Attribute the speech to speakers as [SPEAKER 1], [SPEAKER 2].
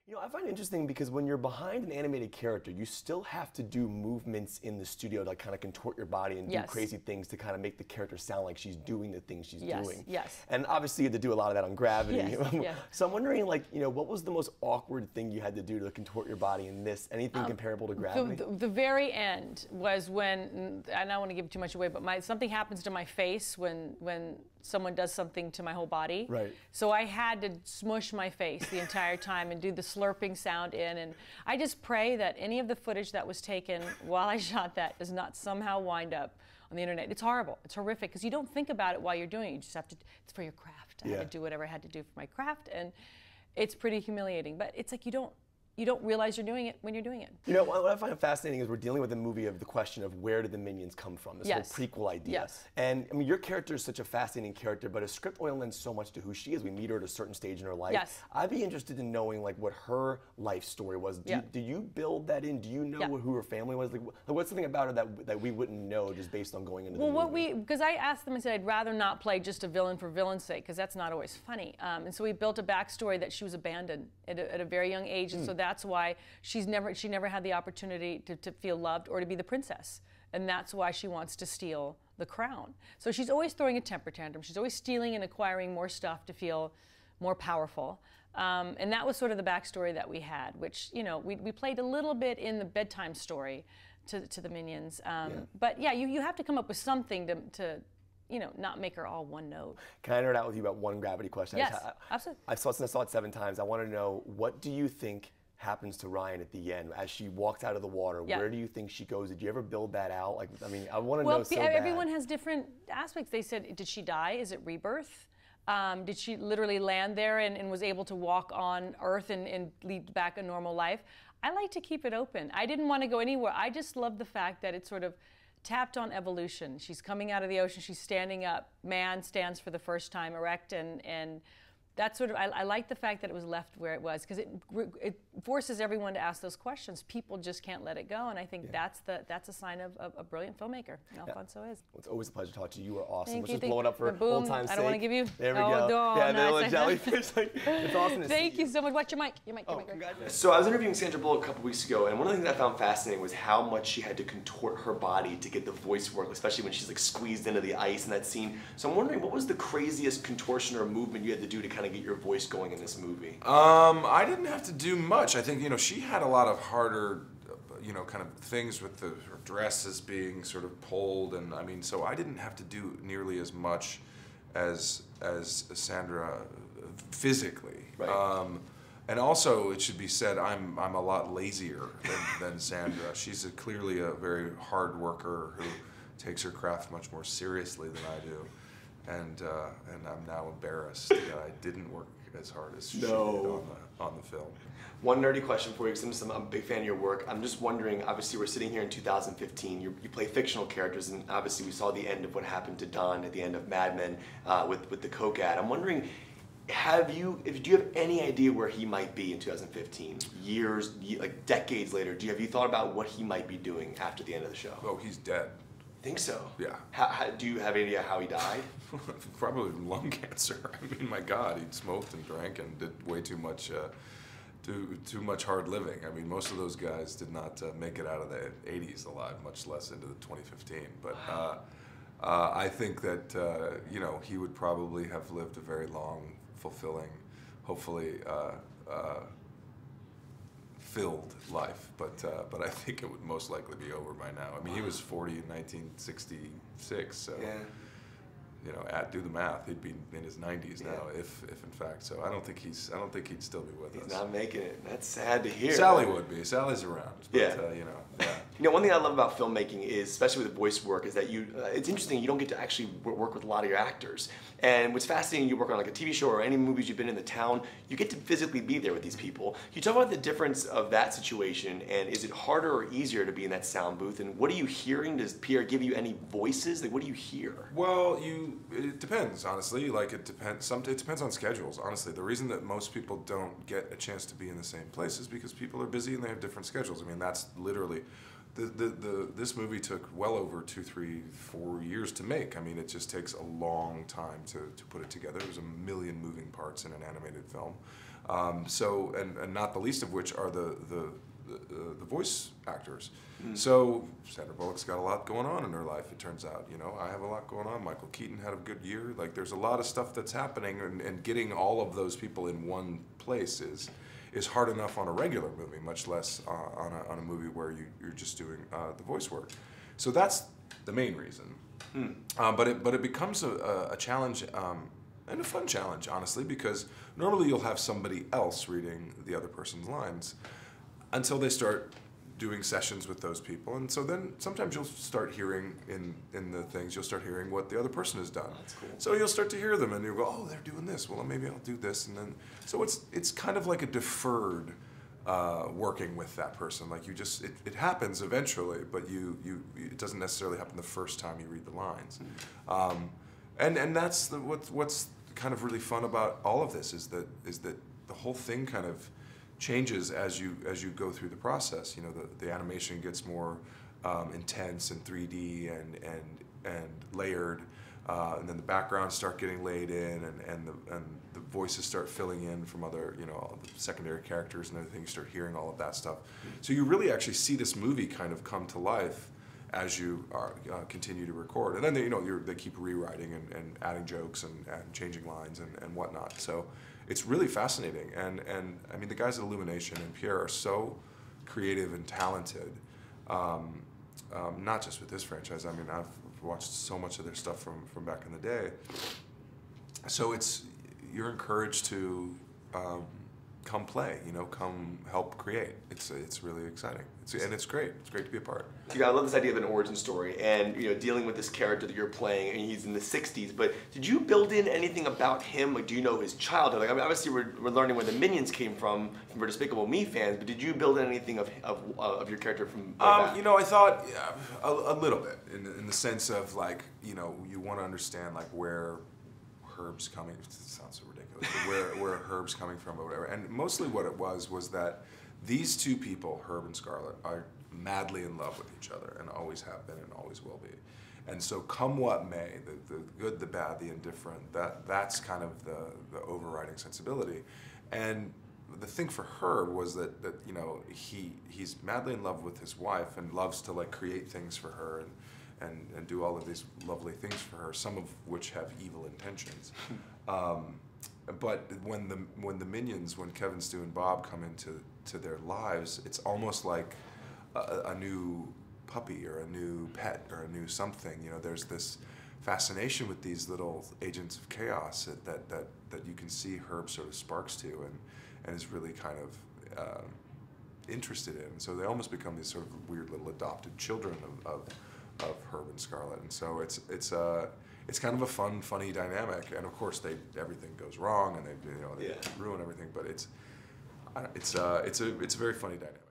[SPEAKER 1] You know, I find it interesting because when you're behind an animated character, you still have to do movements in the studio to kind of contort your body and do crazy things to kind of make the character sound like she's doing the things she's doing.
[SPEAKER 2] Yes.
[SPEAKER 1] And obviously you had to do a lot of that on Gravity.
[SPEAKER 2] Yes.
[SPEAKER 1] So I'm wondering, like, you know, what was the most awkward thing you had to do to contort your body in this? Anything comparable to Gravity?
[SPEAKER 2] The very end was when, I don't want to give too much away, but something happens to my face when someone does something to my whole body.
[SPEAKER 1] Right.
[SPEAKER 2] So I had to smush my face the entire time and do the slurping sound in. And I just pray that any of the footage that was taken while I shot that does not somehow wind up on the internet. It's horrible. It's horrific because you don't think about it while you're doing it. You just have to, it's for your craft. I had to do whatever I had to do for my craft. And it's pretty humiliating. But it's like you don't realize you're doing it when you're doing it.
[SPEAKER 1] You know, what I find fascinating is we're dealing with a movie of the question of where did the Minions come from, this whole prequel idea.
[SPEAKER 2] Yes.
[SPEAKER 1] And I mean, your character is such a fascinating character, but a script only lends so much to who she is. We meet her at a certain stage in her life.
[SPEAKER 2] Yes.
[SPEAKER 1] I'd be interested in knowing like what her life story was. Do you build that in? Do you know who her family was? Like, what's something about her that we wouldn't know just based on going into the movie?
[SPEAKER 2] Because I asked them, I said, I'd rather not play just a villain for villain's sake, because that's not always funny. And so we built a backstory that she was abandoned at a very young age, and so that's why she never had the opportunity to feel loved or to be the princess. And that's why she wants to steal the crown. So she's always throwing a temper tantrum. She's always stealing and acquiring more stuff to feel more powerful. And that was sort of the backstory that we had, which, you know, we played a little bit in the bedtime story to the Minions. But yeah, you have to come up with something to you know, not make her all one note.
[SPEAKER 1] Can I nerd out with you about one Gravity question?
[SPEAKER 2] Yes, absolutely.
[SPEAKER 1] I saw it 7 times. I want to know, what do you think happens to Ryan at the end as she walks out of the water? Where do you think she goes? Did you ever build that out? Like, I mean, I want to know so bad.
[SPEAKER 2] Everyone has different aspects. They said, did she die? Is it rebirth? Did she literally land there and was able to walk on Earth and lead back a normal life? I like to keep it open. I didn't want to go anywhere. I just love the fact that it sort of tapped on evolution. She's coming out of the ocean. She's standing up. Man stands for the first time erect, and that's sort of, I like the fact that it was left where it was, because it forces everyone to ask those questions. People just can't let it go, and I think that's a sign of a brilliant filmmaker. And Alfonso is.
[SPEAKER 1] Well, it's always a pleasure to talk to you. You are awesome.
[SPEAKER 2] Thank
[SPEAKER 1] Let's
[SPEAKER 2] you.
[SPEAKER 1] just blow it up for old time's sake.
[SPEAKER 2] I don't want to give you.
[SPEAKER 1] There we go.
[SPEAKER 2] No,
[SPEAKER 1] yeah,
[SPEAKER 2] no,
[SPEAKER 1] the little jellyfish. Like, it's awesome to see
[SPEAKER 2] Thank you so much. Watch your mic. Your mic.
[SPEAKER 1] Congratulations. So I was interviewing Sandra Bullock a couple weeks ago, and one of the things I found fascinating was how much she had to contort her body to get the voice work, especially when she's like squeezed into the ice in that scene. So I'm wondering, what was the craziest contortion or movement you had to do to kind of get your voice going in this movie?
[SPEAKER 3] I didn't have to do much. I think, you know, she had a lot of harder, you know, kind of things with her dresses being sort of pulled, and I mean, so I didn't have to do nearly as much as Sandra physically.
[SPEAKER 1] Right.
[SPEAKER 3] And also, it should be said, I'm a lot lazier than Sandra. She's clearly a very hard worker who takes her craft much more seriously than I do, and I'm now embarrassed that I didn't work as hard as she did on the film.
[SPEAKER 1] One nerdy question for you, because I'm a big fan of your work. I'm just wondering, obviously we're sitting here in 2015, you play fictional characters, and obviously we saw the end of what happened to Don at the end of Mad Men with the Coke ad. I'm wondering, do you have any idea where he might be in 2015? Years, like decades later, have you thought about what he might be doing after the end of the show?
[SPEAKER 3] Oh, he's dead.
[SPEAKER 1] Think so?
[SPEAKER 3] Yeah.
[SPEAKER 1] Do you have any idea how he died?
[SPEAKER 3] Probably lung cancer. I mean, my God, he smoked and drank and did way too much hard living. I mean, most of those guys did not make it out of the 80s alive, much less into the 2015. But I think that you know, he would probably have lived a very long, fulfilling, hopefully filled life, but I think it would most likely be over by now. I mean, he was 40 in 1966, so you know, do the math. He'd be in his 90s now, if in fact. So I don't think he'd still be with us.
[SPEAKER 1] He's not making it. That's sad to hear.
[SPEAKER 3] Sally would be. Sally's around. But,
[SPEAKER 1] yeah.
[SPEAKER 3] You know. Yeah.
[SPEAKER 1] You know, one thing I love about filmmaking is, especially with voice work, is that it's interesting, you don't get to actually work with a lot of your actors. And what's fascinating, you work on like a TV show or any movies you've been in the town, you get to physically be there with these people. Can you talk about the difference of that situation, and is it harder or easier to be in that sound booth? And what are you hearing? Does Pierre give you any voices? Like, what do you hear?
[SPEAKER 3] Well, it depends, honestly. Like, it depends. It depends on schedules, honestly. The reason that most people don't get a chance to be in the same place is because people are busy and they have different schedules. I mean, that's literally... This movie took well over 2, 3, 4 years to make. I mean, it just takes a long time to put it together. There's a million moving parts in an animated film. So and not the least of which are the voice actors. So Sandra Bullock's got a lot going on in her life, it turns out. You know, I have a lot going on. Michael Keaton had a good year. Like, there's a lot of stuff that's happening, and getting all of those people in one place is hard enough on a regular movie, much less on a movie where you're just doing the voice work. So that's the main reason. But it becomes a challenge, and a fun challenge, honestly, because normally you'll have somebody else reading the other person's lines until they start doing sessions with those people, and so then sometimes you'll start hearing in the things, you'll start hearing what the other person has done.
[SPEAKER 1] That's cool.
[SPEAKER 3] So you'll start to hear them, and you'll go, oh, they're doing this. Well, maybe I'll do this, and then so it's kind of like a deferred working with that person. Like, it happens eventually, but it doesn't necessarily happen the first time you read the lines. And that's what's kind of really fun about all of this is that the whole thing kind of changes as you go through the process. You know, the animation gets more intense and 3D and layered, and then the backgrounds start getting laid in, and the voices start filling in from other, you know, all the secondary characters and everything. You start hearing all of that stuff. So you really actually see this movie kind of come to life as you continue to record, and then they keep rewriting and adding jokes and changing lines and whatnot. So it's really fascinating, and I mean, the guys at Illumination and Pierre are so creative and talented. Not just with this franchise. I mean, I've watched so much of their stuff from back in the day. So you're encouraged to come play, you know, come help create. It's really exciting. And it's great. It's great to be a part.
[SPEAKER 1] Yeah, I love this idea of an origin story, and you know, dealing with this character that you're playing, and he's in the '60s. But did you build in anything about him? Like, do you know his childhood? Like, I mean, obviously we're learning where the Minions came from for Despicable Me fans. But did you build in anything of your character from?
[SPEAKER 3] You know, I thought a little bit in the sense of, like, you know, you want to understand like where Herb's coming. It sounds so ridiculous. But where Herb's coming from or whatever. And mostly what it was that these two people, Herb and Scarlett, are madly in love with each other and always have been and always will be. And so come what may, the good, the bad, the indifferent, that's kind of the overriding sensibility. And the thing for Herb was that you know, he's madly in love with his wife and loves to like create things for her and do all of these lovely things for her, some of which have evil intentions. But when the Minions, when Kevin, Stu, and Bob come into their lives, it's almost like a new puppy or a new pet or a new something. You know, there's this fascination with these little agents of chaos that you can see Herb sort of sparks to and is really kind of interested in. So they almost become these sort of weird little adopted children of Herb and Scarlett. And so it's kind of a fun, funny dynamic. And of course, everything goes wrong and they ruin everything. But it's a very funny dynamic.